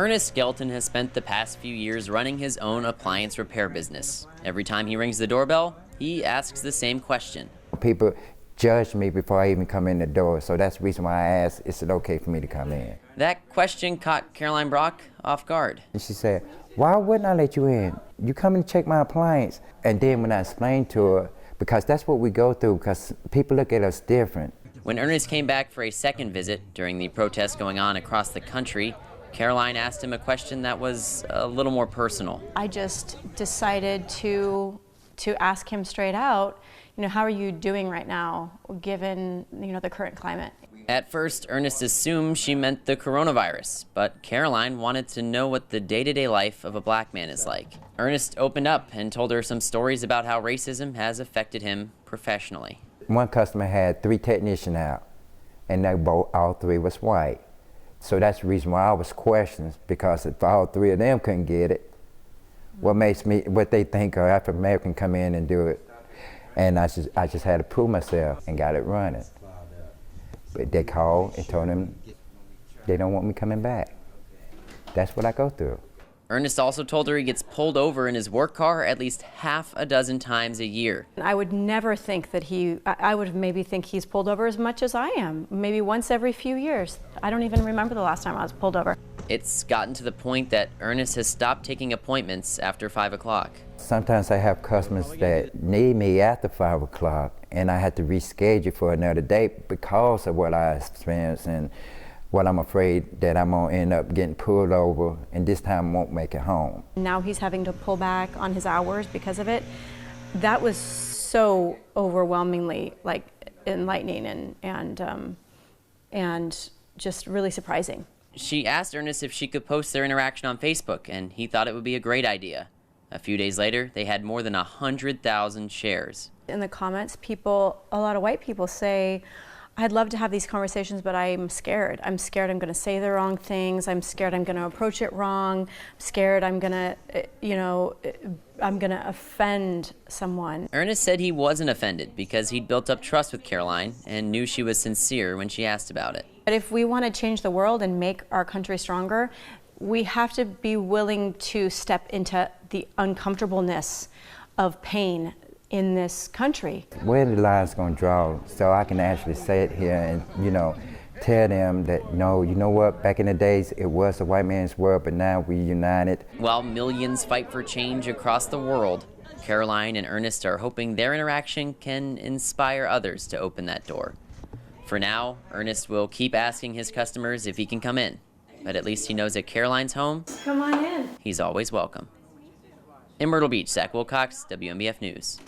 Ernest Skelton has spent the past few years running his own appliance repair business. Every time he rings the doorbell, he asks the same question. People judge me before I even come in the door, so that's the reason why I asked, is it okay for me to come in? That question caught Caroline Brock off guard. And she said, why wouldn't I let you in? You come and check my appliance. And then when I explained to her, because that's what we go through, because people look at us different. When Ernest came back for a second visit during the protests going on across the country, Caroline asked him a question that was a little more personal. I just decided to ask him straight out, how are you doing right now, given, the current climate? At first, Ernest assumed she meant the coronavirus, but Caroline wanted to know what the day-to-day life of a black man is like. Ernest opened up and told her some stories about how racism has affected him professionally. One customer had 3 technicians out, and all 3 was white. So that's the reason why I was questioned, because if all 3 of them couldn't get it, what they think of African American come in and do it. And I just had to prove myself and got it running. But they called and told them they don't want me coming back. That's what I go through. Ernest also told her he gets pulled over in his work car at least half a dozen times a year. I would never think that I would maybe think he's pulled over as much as I am, maybe once every few years. I don't even remember the last time I was pulled over. It's gotten to the point that Ernest has stopped taking appointments after 5 o'clock. Sometimes I have customers that need me after 5 o'clock, and I have to reschedule for another date because of what I experienced and what I'm afraid that I'm gonna end up getting pulled over, and this time won't make it home. Now he's having to pull back on his hours because of it. That was so overwhelmingly enlightening and just really surprising. She asked Ernest if she could post their interaction on Facebook, and he thought it would be a great idea. A few days later, they had more than 100,000 shares. In the comments, a lot of white people say, I'd love to have these conversations, but I'm scared. I'm scared I'm going to say the wrong things. I'm scared I'm going to approach it wrong. I'm scared I'm going to offend someone. Ernest said he wasn't offended because he'd built up trust with Caroline and knew she was sincere when she asked about it. But if we want to change the world and make our country stronger, we have to be willing to step into the uncomfortableness of pain in this country. Where the line's gonna draw, so I can actually say it here and, tell them that, no, you know what, back in the days, it was a white man's world, but now we united. While millions fight for change across the world, Caroline and Ernest are hoping their interaction can inspire others to open that door. For now, Ernest will keep asking his customers if he can come in, but at least he knows at Caroline's home, come on in. He's always welcome. In Myrtle Beach, Zach Wilcox, WMBF News.